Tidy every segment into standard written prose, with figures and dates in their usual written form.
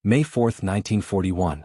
May 4, 1941.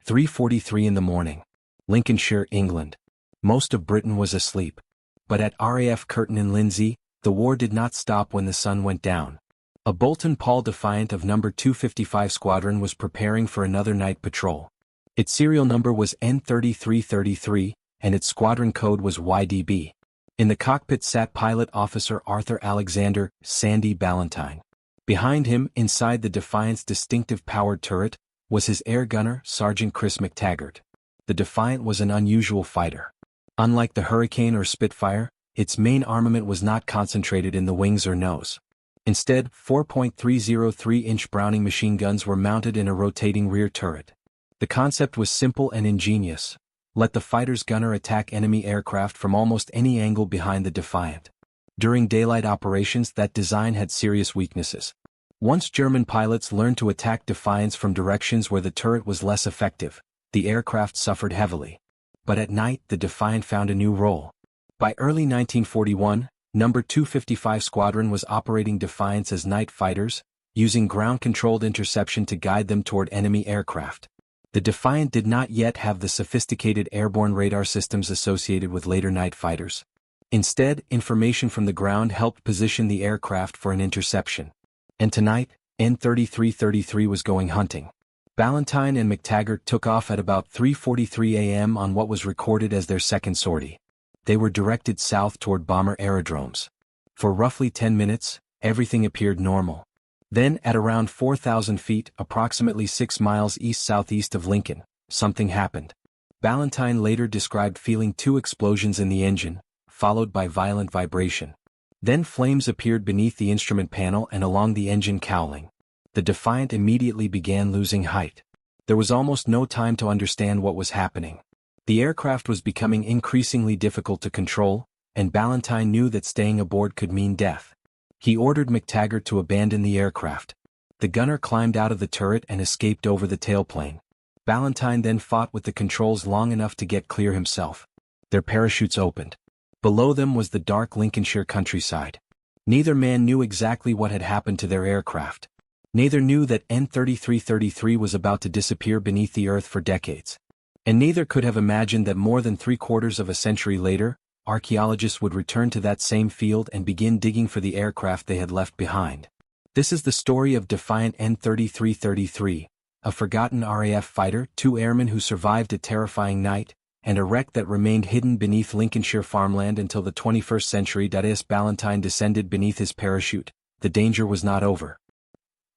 3:43 in the morning. Lincolnshire, England. Most of Britain was asleep. But at RAF Kirton-in Lindsey, the war did not stop when the sun went down. A Boulton Defiant of No. 255 Squadron was preparing for another night patrol. Its serial number was N3333, and its squadron code was YDB. In the cockpit sat Pilot Officer Arthur Alexander Sandy Ballantyne. Behind him, inside the Defiant's distinctive powered turret, was his air gunner, Sergeant Chris McTaggart. The Defiant was an unusual fighter. Unlike the Hurricane or Spitfire, its main armament was not concentrated in the wings or nose. Instead, 4.303-inch Browning machine guns were mounted in a rotating rear turret. The concept was simple and ingenious. Let the fighter's gunner attack enemy aircraft from almost any angle behind the Defiant. During daylight operations, that design had serious weaknesses. Once German pilots learned to attack Defiants from directions where the turret was less effective, the aircraft suffered heavily. But at night, the Defiant found a new role. By early 1941, No. 255 Squadron was operating Defiants as night fighters, using ground-controlled interception to guide them toward enemy aircraft. The Defiant did not yet have the sophisticated airborne radar systems associated with later night fighters. Instead, information from the ground helped position the aircraft for an interception. And tonight, N3333 was going hunting. Ballantyne and McTaggart took off at about 3:43 a.m. on what was recorded as their second sortie. They were directed south toward bomber aerodromes. For roughly 10 minutes, everything appeared normal. Then, at around 4,000 feet, approximately 6 miles east-southeast of Lincoln, something happened. Ballantyne later described feeling 2 explosions in the engine, followed by violent vibration. Then flames appeared beneath the instrument panel and along the engine cowling. The Defiant immediately began losing height. There was almost no time to understand what was happening. The aircraft was becoming increasingly difficult to control, and Ballantyne knew that staying aboard could mean death. He ordered McTaggart to abandon the aircraft. The gunner climbed out of the turret and escaped over the tailplane. Ballantyne then fought with the controls long enough to get clear himself. Their parachutes opened. Below them was the dark Lincolnshire countryside. Neither man knew exactly what had happened to their aircraft. Neither knew that N3333 was about to disappear beneath the earth for decades. And neither could have imagined that more than 3/4 of a century later, archaeologists would return to that same field and begin digging for the aircraft they had left behind. This is the story of Defiant N3333, a forgotten RAF fighter, 2 airmen who survived a terrifying night, and a wreck that remained hidden beneath Lincolnshire farmland until the 21st century. As Ballantyne descended beneath his parachute, the danger was not over.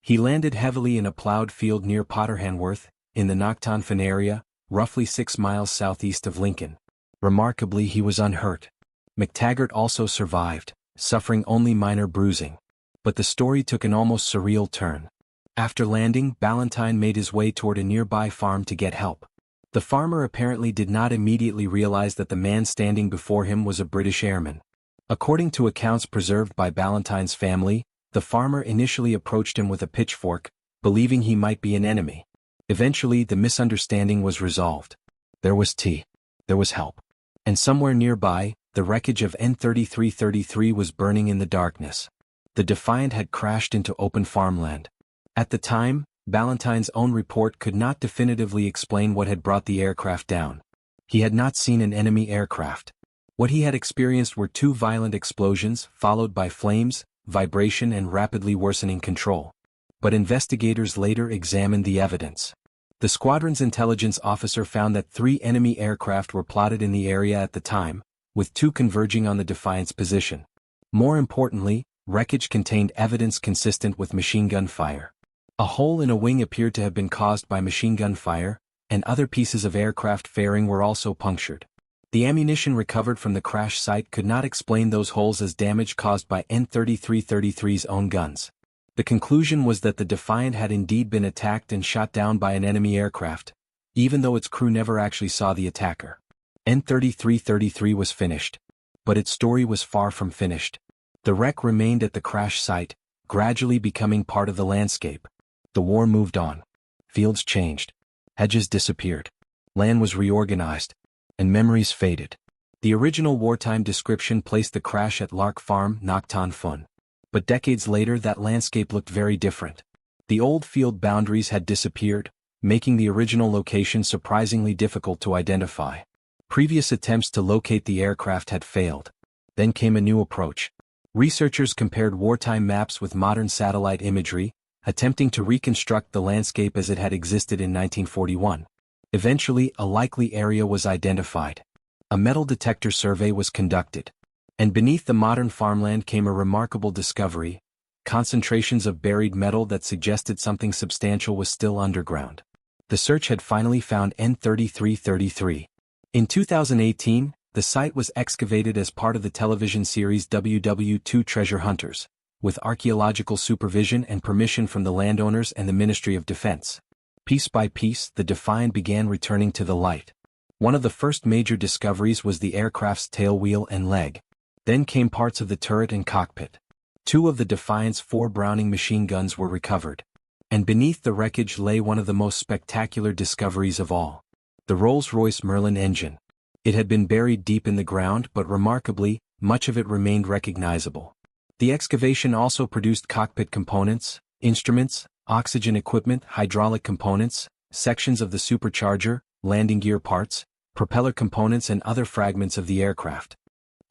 He landed heavily in a plowed field near Potterhanworth, in the Knockton area, roughly 6 miles southeast of Lincoln. Remarkably, he was unhurt. McTaggart also survived, suffering only minor bruising. But the story took an almost surreal turn. After landing, Ballantyne made his way toward a nearby farm to get help. The farmer apparently did not immediately realize that the man standing before him was a British airman. According to accounts preserved by Ballantyne's family, the farmer initially approached him with a pitchfork, believing he might be an enemy. Eventually, the misunderstanding was resolved. There was tea. There was help. And somewhere nearby, the wreckage of N3333 was burning in the darkness. The Defiant had crashed into open farmland. At the time, Ballantyne's own report could not definitively explain what had brought the aircraft down. He had not seen an enemy aircraft. What he had experienced were 2 violent explosions, followed by flames, vibration, and rapidly worsening control. But investigators later examined the evidence. The squadron's intelligence officer found that 3 enemy aircraft were plotted in the area at the time, with 2 converging on the Defiant's position. More importantly, wreckage contained evidence consistent with machine gun fire. A hole in a wing appeared to have been caused by machine gun fire, and other pieces of aircraft fairing were also punctured. The ammunition recovered from the crash site could not explain those holes as damage caused by N3333's own guns. The conclusion was that the Defiant had indeed been attacked and shot down by an enemy aircraft, even though its crew never actually saw the attacker. N3333 was finished. But its story was far from finished. The wreck remained at the crash site, gradually becoming part of the landscape. The war moved on. Fields changed. Hedges disappeared. Land was reorganized. And memories faded. The original wartime description placed the crash at Lark Farm, Knockton. But decades later that landscape looked very different. The old field boundaries had disappeared, making the original location surprisingly difficult to identify. Previous attempts to locate the aircraft had failed. Then came a new approach. Researchers compared wartime maps with modern satellite imagery, attempting to reconstruct the landscape as it had existed in 1941. Eventually, a likely area was identified. A metal detector survey was conducted. And beneath the modern farmland came a remarkable discovery: concentrations of buried metal that suggested something substantial was still underground. The search had finally found N3333. In 2018, the site was excavated as part of the television series WWII Treasure Hunters, with archaeological supervision and permission from the landowners and the Ministry of Defense. Piece by piece, the Defiant began returning to the light. One of the first major discoveries was the aircraft's tail wheel and leg. Then came parts of the turret and cockpit. 2 of the Defiant's 4 Browning machine guns were recovered. And beneath the wreckage lay one of the most spectacular discoveries of all: the Rolls-Royce Merlin engine. It had been buried deep in the ground, but remarkably, much of it remained recognizable. The excavation also produced cockpit components, instruments, oxygen equipment, hydraulic components, sections of the supercharger, landing gear parts, propeller components and other fragments of the aircraft.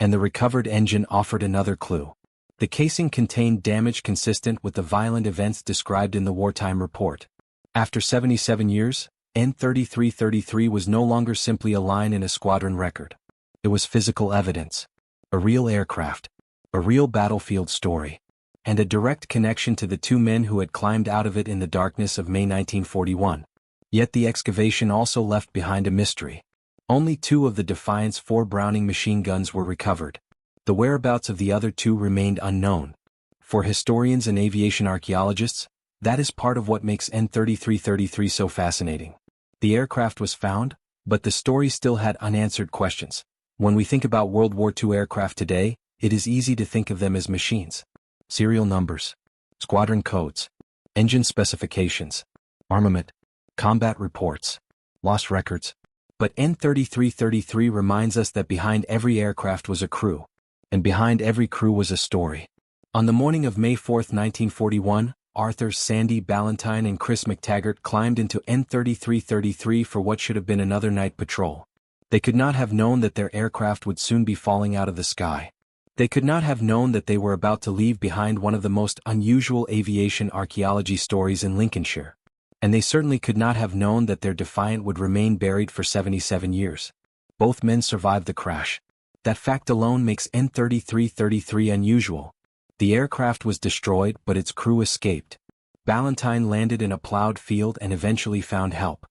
And the recovered engine offered another clue. The casing contained damage consistent with the violent events described in the wartime report. After 77 years, N3333 was no longer simply a line in a squadron record. It was physical evidence. A real aircraft. A real battlefield story. And a direct connection to the 2 men who had climbed out of it in the darkness of May 1941. Yet the excavation also left behind a mystery. Only 2 of the Defiant's 4 Browning machine guns were recovered. The whereabouts of the other 2 remained unknown. For historians and aviation archaeologists, that is part of what makes N3333 so fascinating. The aircraft was found, but the story still had unanswered questions. When we think about World War II aircraft today, it is easy to think of them as machines. Serial numbers, squadron codes, engine specifications, armament, combat reports, lost records. But N3333 reminds us that behind every aircraft was a crew. And behind every crew was a story. On the morning of May 4, 1941, Arthur Sandy Ballantyne and Chris McTaggart climbed into N3333 for what should have been another night patrol. They could not have known that their aircraft would soon be falling out of the sky. They could not have known that they were about to leave behind one of the most unusual aviation archaeology stories in Lincolnshire. And they certainly could not have known that their Defiant would remain buried for 77 years. Both men survived the crash. That fact alone makes N3333 unusual. The aircraft was destroyed, but its crew escaped. Ballantyne landed in a plowed field and eventually found help.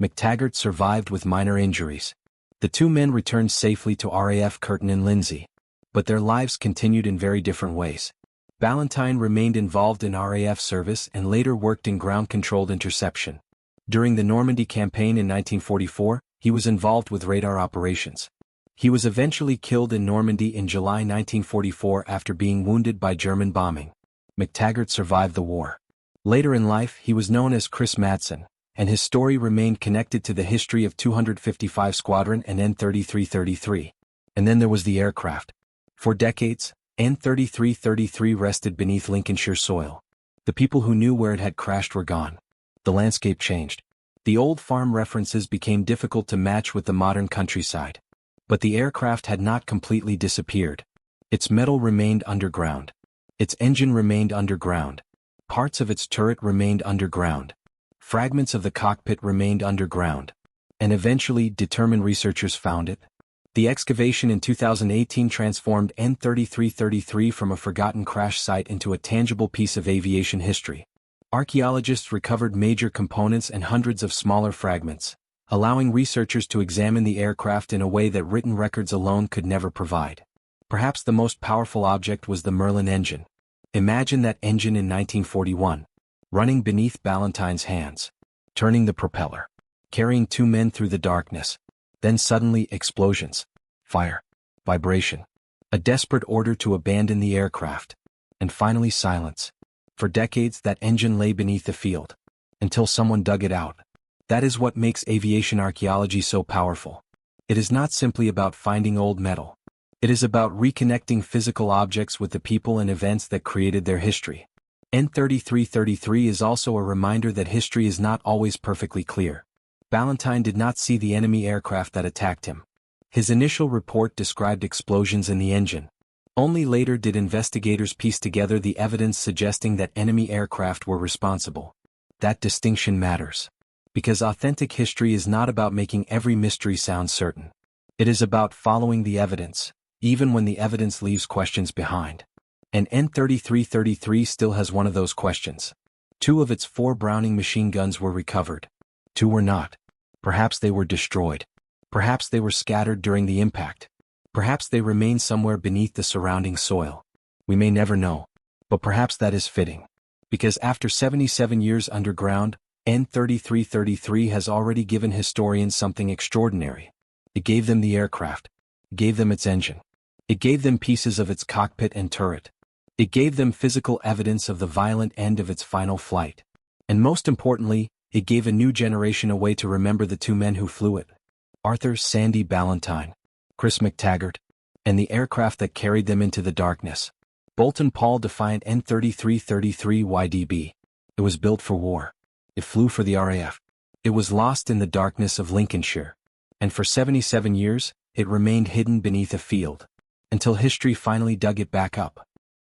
McTaggart survived with minor injuries. The 2 men returned safely to RAF Kirton-in Lindsey. But their lives continued in very different ways. Ballantyne remained involved in RAF service and later worked in ground-controlled interception. During the Normandy campaign in 1944, he was involved with radar operations. He was eventually killed in Normandy in July 1944 after being wounded by German bombing. McTaggart survived the war. Later in life, he was known as Chris Madsen, and his story remained connected to the history of 255 Squadron and N3333. And then there was the aircraft. For decades, N3333 rested beneath Lincolnshire soil. The people who knew where it had crashed were gone. The landscape changed. The old farm references became difficult to match with the modern countryside. But the aircraft had not completely disappeared. Its metal remained underground. Its engine remained underground. Parts of its turret remained underground. Fragments of the cockpit remained underground. And eventually, determined researchers found it. The excavation in 2018 transformed N3333 from a forgotten crash site into a tangible piece of aviation history. Archaeologists recovered major components and hundreds of smaller fragments, allowing researchers to examine the aircraft in a way that written records alone could never provide. Perhaps the most powerful object was the Merlin engine. Imagine that engine in 1941, running beneath Ballantyne's hands, turning the propeller, carrying 2 men through the darkness. Then suddenly explosions, fire, vibration, a desperate order to abandon the aircraft, and finally silence. For decades that engine lay beneath the field, until someone dug it out. That is what makes aviation archaeology so powerful. It is not simply about finding old metal. It is about reconnecting physical objects with the people and events that created their history. N3333 is also a reminder that history is not always perfectly clear. Boulton did not see the enemy aircraft that attacked him. His initial report described explosions in the engine. Only later did investigators piece together the evidence suggesting that enemy aircraft were responsible. That distinction matters. Because authentic history is not about making every mystery sound certain. It is about following the evidence, even when the evidence leaves questions behind. And N3333 still has one of those questions. 2 of its 4 Browning machine guns were recovered. 2 were not. Perhaps they were destroyed. Perhaps they were scattered during the impact. Perhaps they remain somewhere beneath the surrounding soil. We may never know. But perhaps that is fitting. Because after 77 years underground, N3333 has already given historians something extraordinary. It gave them the aircraft. It gave them its engine. It gave them pieces of its cockpit and turret. It gave them physical evidence of the violent end of its final flight. And most importantly, it gave a new generation a way to remember the 2 men who flew it. Arthur Sandy Ballantyne, Chris McTaggart, and the aircraft that carried them into the darkness. Boulton Paul Defiant N3333 YDB. It was built for war. It flew for the RAF. It was lost in the darkness of Lincolnshire. And for 77 years, it remained hidden beneath a field. Until history finally dug it back up.